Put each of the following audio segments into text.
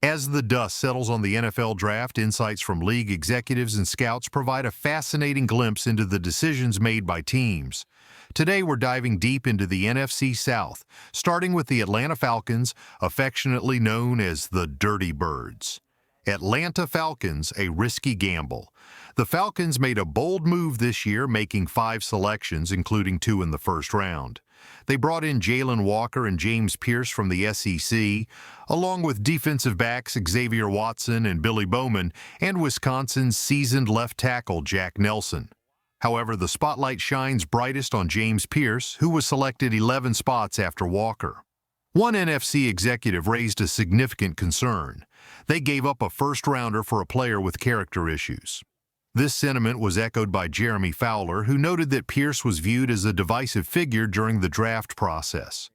As the dust settles on the NFL draft, insights from league executives and scouts provide a fascinating glimpse into the decisions made by teams. Today, we're diving deep into the NFC South, starting with the Atlanta Falcons, affectionately known as the Dirty Birds. Atlanta Falcons, a risky gamble. The Falcons made a bold move this year, making 5 selections, including 2 in the first round. They brought in Jalen Walker and James Pierce from the SEC, along with defensive backs Xavier Watson and Billy Bowman, and Wisconsin's seasoned left tackle Jack Nelson. However, the spotlight shines brightest on James Pierce, who was selected 11 spots after Walker. One NFC executive raised a significant concern. They gave up a first-rounder for a player with character issues. This sentiment was echoed by Jeremy Fowler, who noted that Pierce was viewed as a divisive figure during the draft process.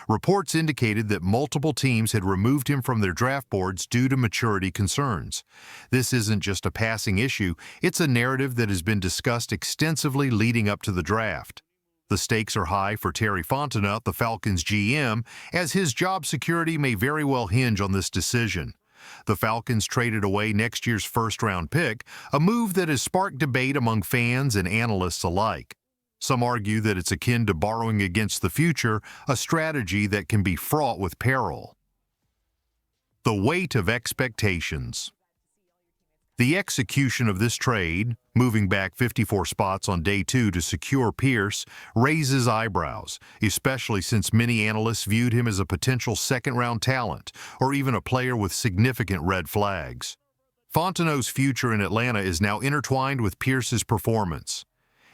Reports indicated that multiple teams had removed him from their draft boards due to maturity concerns. This isn't just a passing issue, it's a narrative that has been discussed extensively leading up to the draft. The stakes are high for Terry Fontenot, the Falcons' GM, as his job security may very well hinge on this decision. The Falcons traded away next year's first-round pick, a move that has sparked debate among fans and analysts alike. Some argue that it's akin to borrowing against the future, a strategy that can be fraught with peril. The weight of expectations. The execution of this trade, moving back 54 spots on day 2 to secure Pierce, raises eyebrows, especially since many analysts viewed him as a potential second-round talent or even a player with significant red flags. Fontenot's future in Atlanta is now intertwined with Pierce's performance.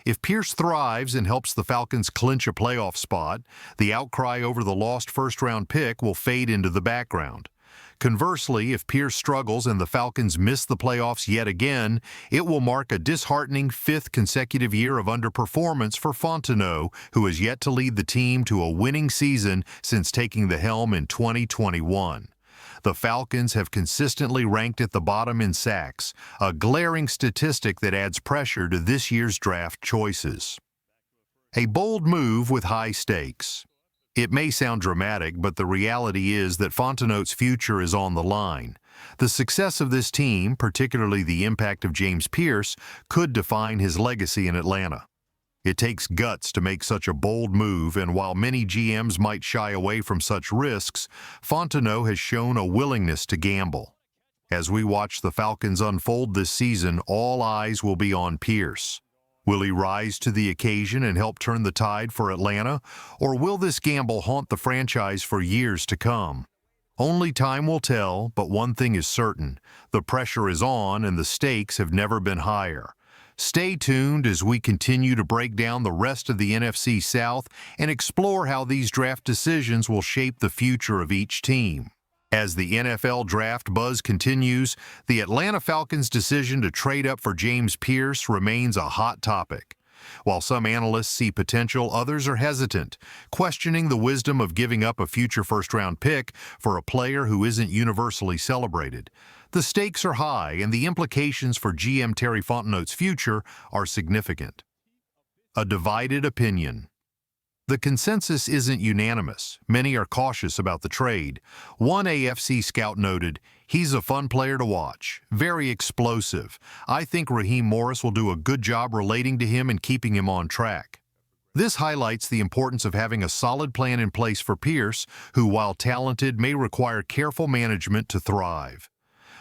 If Pierce thrives and helps the Falcons clinch a playoff spot, the outcry over the lost first-round pick will fade into the background. Conversely, if Pierce struggles and the Falcons miss the playoffs yet again, it will mark a disheartening 5th consecutive year of underperformance for Fontenot, who has yet to lead the team to a winning season since taking the helm in 2021. The Falcons have consistently ranked at the bottom in sacks, a glaring statistic that adds pressure to this year's draft choices. A bold move with high stakes. It may sound dramatic, but the reality is that Fontenot's future is on the line. The success of this team, particularly the impact of James Pierce, could define his legacy in Atlanta. It takes guts to make such a bold move, and while many GMs might shy away from such risks, Fontenot has shown a willingness to gamble. As we watch the Falcons unfold this season, all eyes will be on Pierce. Will he rise to the occasion and help turn the tide for Atlanta, or will this gamble haunt the franchise for years to come? Only time will tell, but one thing is certain: the pressure is on and the stakes have never been higher. Stay tuned as we continue to break down the rest of the NFC South and explore how these draft decisions will shape the future of each team. As the NFL draft buzz continues, the Atlanta Falcons' decision to trade up for James Pierce remains a hot topic. While some analysts see potential, others are hesitant, questioning the wisdom of giving up a future first-round pick for a player who isn't universally celebrated. The stakes are high, and the implications for GM Terry Fontenot's future are significant. A divided opinion. The consensus isn't unanimous. Many are cautious about the trade. One AFC scout noted, "He's a fun player to watch, very explosive. I think Raheem Morris will do a good job relating to him and keeping him on track." This highlights the importance of having a solid plan in place for Pierce, who, while talented, may require careful management to thrive.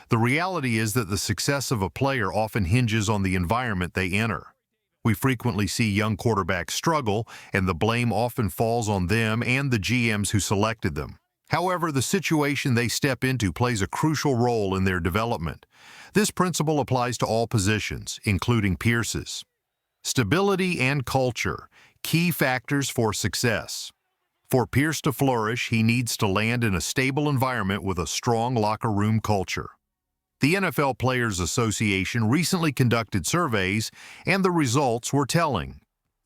The reality is that the success of a player often hinges on the environment they enter. We frequently see young quarterbacks struggle, and the blame often falls on them and the GMs who selected them. However, the situation they step into plays a crucial role in their development. This principle applies to all positions, including Pierce's. Stability and culture, key factors for success. For Pierce to flourish, he needs to land in a stable environment with a strong locker room culture. The NFL Players Association recently conducted surveys, and the results were telling.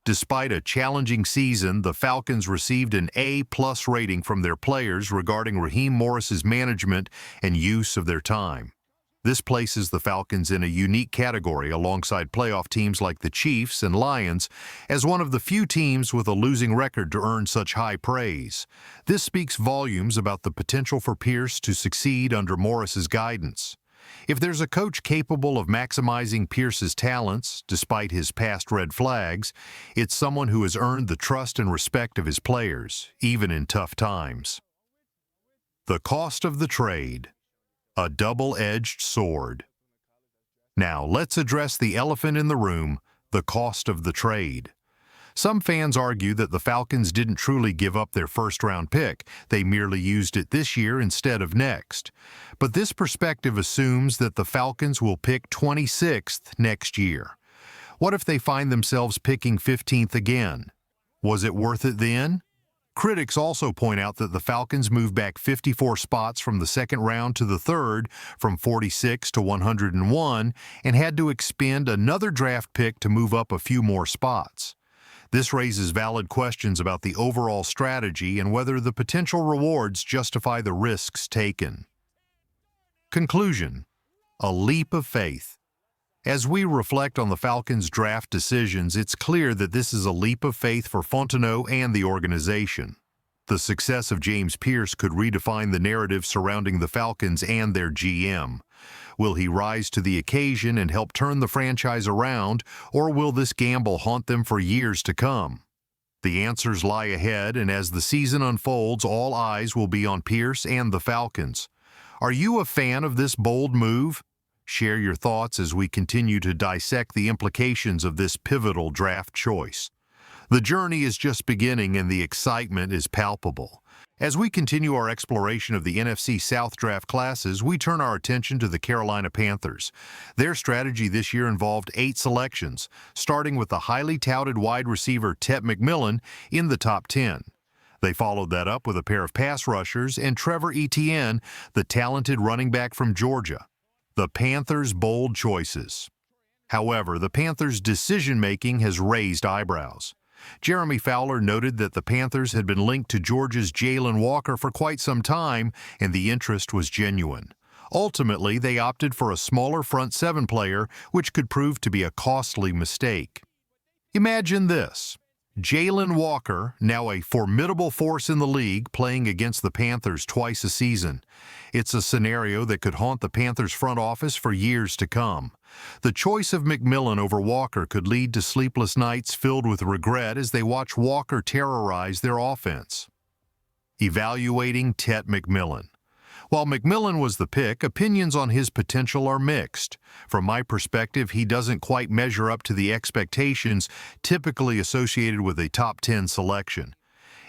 Despite a challenging season, the Falcons received an A+ rating from their players regarding Raheem Morris's management and use of their time. This places the Falcons in a unique category alongside playoff teams like the Chiefs and Lions as one of the few teams with a losing record to earn such high praise. This speaks volumes about the potential for Pierce to succeed under Morris's guidance. If there's a coach capable of maximizing Pierce's talents, despite his past red flags, it's someone who has earned the trust and respect of his players, even in tough times. The cost of the trade. A double-edged sword. Now, let's address the elephant in the room, the cost of the trade. Some fans argue that the Falcons didn't truly give up their first-round pick. They merely used it this year instead of next. But this perspective assumes that the Falcons will pick 26th next year. What if they find themselves picking 15th again? Was it worth it then? Critics also point out that the Falcons moved back 54 spots from the second round to the third, from 46 to 101, and had to expend another draft pick to move up a few more spots. This raises valid questions about the overall strategy and whether the potential rewards justify the risks taken. Conclusion: a leap of faith. As we reflect on the Falcons' draft decisions, it's clear that this is a leap of faith for Fontenot and the organization. The success of James Pierce could redefine the narrative surrounding the Falcons and their GM. Will he rise to the occasion and help turn the franchise around, or will this gamble haunt them for years to come? The answers lie ahead, and as the season unfolds, all eyes will be on Pierce and the Falcons. Are you a fan of this bold move? Share your thoughts as we continue to dissect the implications of this pivotal draft choice. The journey is just beginning and the excitement is palpable. As we continue our exploration of the NFC South draft classes, we turn our attention to the Carolina Panthers. Their strategy this year involved 8 selections, starting with the highly touted wide receiver Tet McMillan in the top 10. They followed that up with a pair of pass rushers and Trevor Etienne, the talented running back from Georgia. The Panthers' bold choices. However, the Panthers' decision-making has raised eyebrows. Jeremy Fowler noted that the Panthers had been linked to Georgia's Jalen Walker for quite some time, and the interest was genuine. Ultimately, they opted for a smaller front seven player, which could prove to be a costly mistake. Imagine this. Jalen Walker, now a formidable force in the league, playing against the Panthers twice a season. It's a scenario that could haunt the Panthers front office for years to come. The choice of McMillan over Walker could lead to sleepless nights filled with regret as they watch Walker terrorize their offense. Evaluating Tet McMillan. While McMillan was the pick, opinions on his potential are mixed. From my perspective, he doesn't quite measure up to the expectations typically associated with a top 10 selection.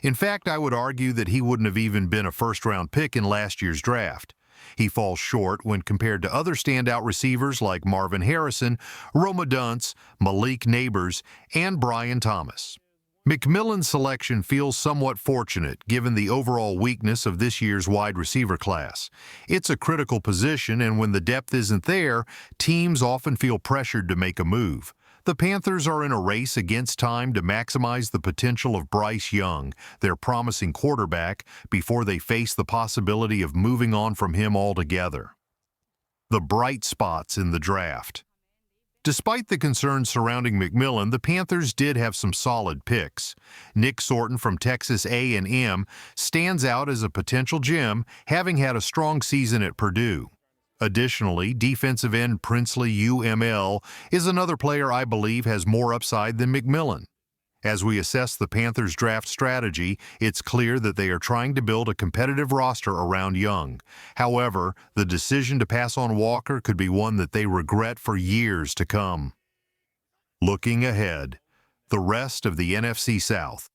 In fact, I would argue that he wouldn't have even been a first-round pick in last year's draft. He falls short when compared to other standout receivers like Marvin Harrison, Roma Dunce, Malik Neighbors, and Brian Thomas. McMillan's selection feels somewhat fortunate given the overall weakness of this year's wide receiver class. It's a critical position, and when the depth isn't there, teams often feel pressured to make a move. The Panthers are in a race against time to maximize the potential of Bryce Young, their promising quarterback, before they face the possibility of moving on from him altogether. The bright spots in the draft. Despite the concerns surrounding McMillan, the Panthers did have some solid picks. Nick Sorton from Texas A&M stands out as a potential gem, having had a strong season at Purdue. Additionally, defensive end Princely UML is another player I believe has more upside than McMillan. As we assess the Panthers' draft strategy, it's clear that they are trying to build a competitive roster around Young. However, the decision to pass on Walker could be one that they regret for years to come. Looking ahead, the rest of the NFC South.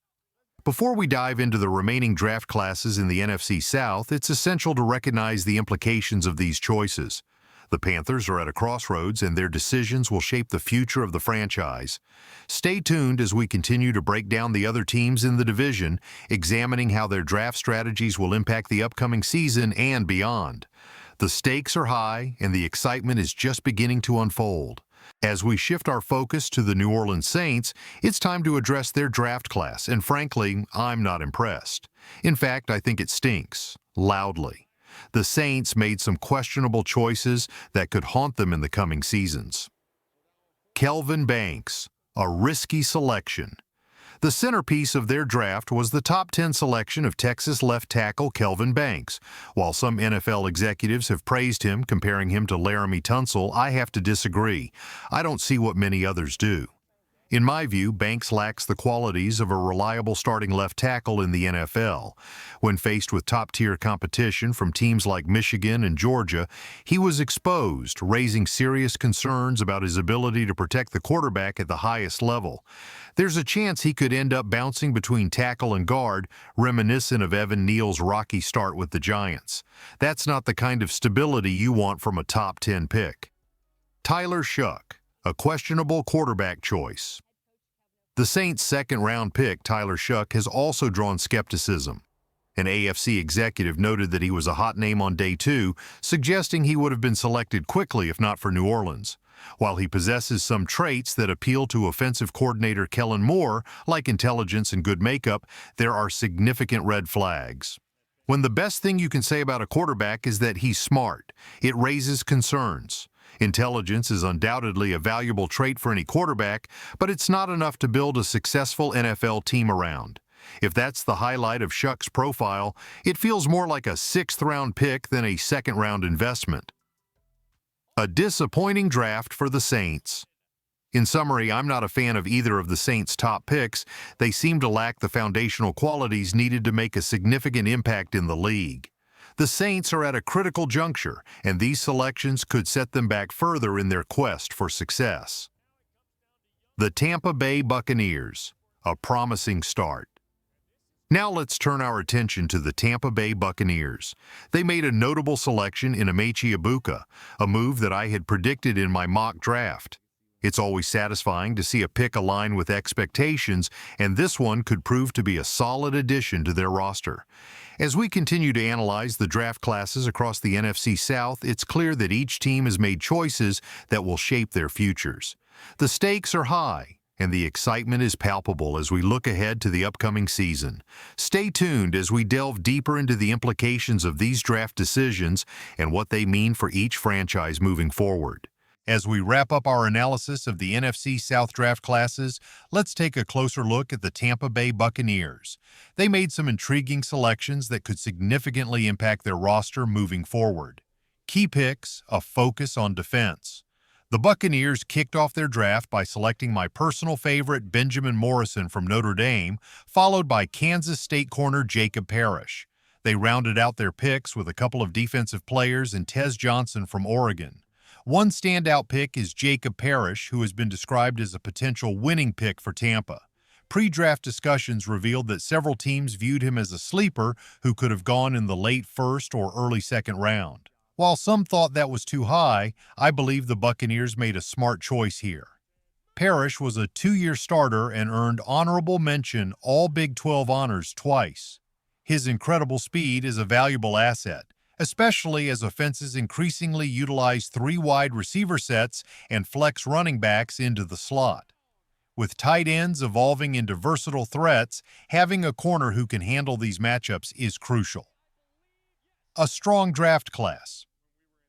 Before we dive into the remaining draft classes in the NFC South, it's essential to recognize the implications of these choices. The Panthers are at a crossroads, and their decisions will shape the future of the franchise. Stay tuned as we continue to break down the other teams in the division, examining how their draft strategies will impact the upcoming season and beyond. The stakes are high, and the excitement is just beginning to unfold. As we shift our focus to the New Orleans Saints, it's time to address their draft class, and frankly, I'm not impressed. In fact, I think it stinks, loudly. The Saints made some questionable choices that could haunt them in the coming seasons. Kelvin Banks, a risky selection. The centerpiece of their draft was the top 10 selection of Texas left tackle Kelvin Banks. While some NFL executives have praised him, comparing him to Laramie Tunsil, I have to disagree. I don't see what many others do. In my view, Banks lacks the qualities of a reliable starting left tackle in the NFL. When faced with top-tier competition from teams like Michigan and Georgia, he was exposed, raising serious concerns about his ability to protect the quarterback at the highest level. There's a chance he could end up bouncing between tackle and guard, reminiscent of Evan Neal's rocky start with the Giants. That's not the kind of stability you want from a top 10 pick. Tyler Shough, a questionable quarterback choice. The Saints' second-round pick, Tyler Shough, has also drawn skepticism. An AFC executive noted that he was a hot name on day 2, suggesting he would have been selected quickly if not for New Orleans. While he possesses some traits that appeal to offensive coordinator Kellen Moore, like intelligence and good makeup, there are significant red flags. When the best thing you can say about a quarterback is that he's smart, it raises concerns. Intelligence is undoubtedly a valuable trait for any quarterback, but it's not enough to build a successful NFL team around. If that's the highlight of Shough's profile, it feels more like a 6th-round pick than a 2nd-round investment. A disappointing draft for the Saints. In summary, I'm not a fan of either of the Saints' top picks. They seem to lack the foundational qualities needed to make a significant impact in the league. The Saints are at a critical juncture, and these selections could set them back further in their quest for success. The Tampa Bay Buccaneers, a promising start. Now let's turn our attention to the Tampa Bay Buccaneers. They made a notable selection in Emeka Egbuka, a move that I had predicted in my mock draft. It's always satisfying to see a pick align with expectations, and this one could prove to be a solid addition to their roster. As we continue to analyze the draft classes across the NFC South, it's clear that each team has made choices that will shape their futures. The stakes are high, and the excitement is palpable as we look ahead to the upcoming season. Stay tuned as we delve deeper into the implications of these draft decisions and what they mean for each franchise moving forward. As we wrap up our analysis of the NFC South draft classes, let's take a closer look at the Tampa Bay Buccaneers. They made some intriguing selections that could significantly impact their roster moving forward. Key picks, a focus on defense. The Buccaneers kicked off their draft by selecting my personal favorite Benjamin Morrison from Notre Dame, followed by Kansas State corner Jacob Parrish. They rounded out their picks with a couple of defensive players and Tez Johnson from Oregon. One standout pick is Jacob Parrish, who has been described as a potential winning pick for Tampa. Pre-draft discussions revealed that several teams viewed him as a sleeper who could have gone in the late 1st or early 2nd round. While some thought that was too high, I believe the Buccaneers made a smart choice here. Parrish was a 2-year starter and earned honorable mention All Big 12 honors twice. His incredible speed is a valuable asset, especially as offenses increasingly utilize 3 wide receiver sets and flex running backs into the slot. With tight ends evolving into versatile threats, having a corner who can handle these matchups is crucial. A strong draft class.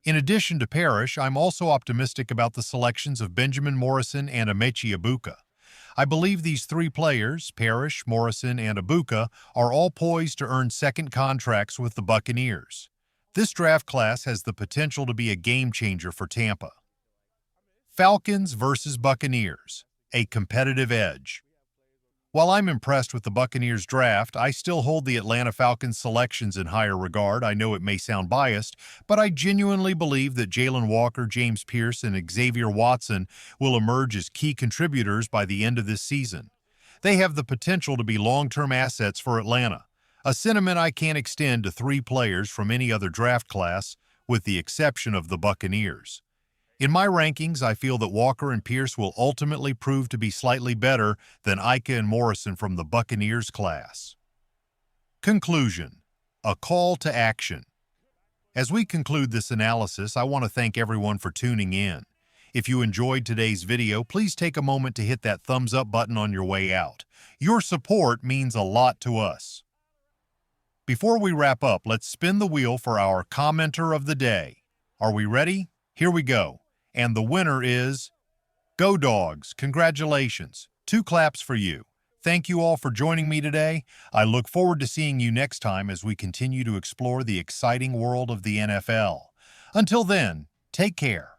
In addition to Parrish, I'm also optimistic about the selections of Benjamin Morrison and Emeka Egbuka. I believe these 3 players, Parrish, Morrison, and Egbuka, are all poised to earn second contracts with the Buccaneers. This draft class has the potential to be a game-changer for Tampa. Falcons versus Buccaneers, a competitive edge. While I'm impressed with the Buccaneers draft, I still hold the Atlanta Falcons selections in higher regard. I know it may sound biased, but I genuinely believe that Jalen Walker, James Pierce, and Xavier Watson will emerge as key contributors by the end of this season. They have the potential to be long-term assets for Atlanta, a sentiment I can't extend to 3 players from any other draft class, with the exception of the Buccaneers. In my rankings, I feel that Walker and Pierce will ultimately prove to be slightly better than Ika and Morrison from the Buccaneers class. Conclusion: a call to action. As we conclude this analysis, I want to thank everyone for tuning in. If you enjoyed today's video, please take a moment to hit that thumbs up button on your way out. Your support means a lot to us. Before we wrap up, let's spin the wheel for our commenter of the day. Are we ready? Here we go. And the winner is... Go Dogs! Congratulations! 2 claps for you. Thank you all for joining me today. I look forward to seeing you next time as we continue to explore the exciting world of the NFL. Until then, take care.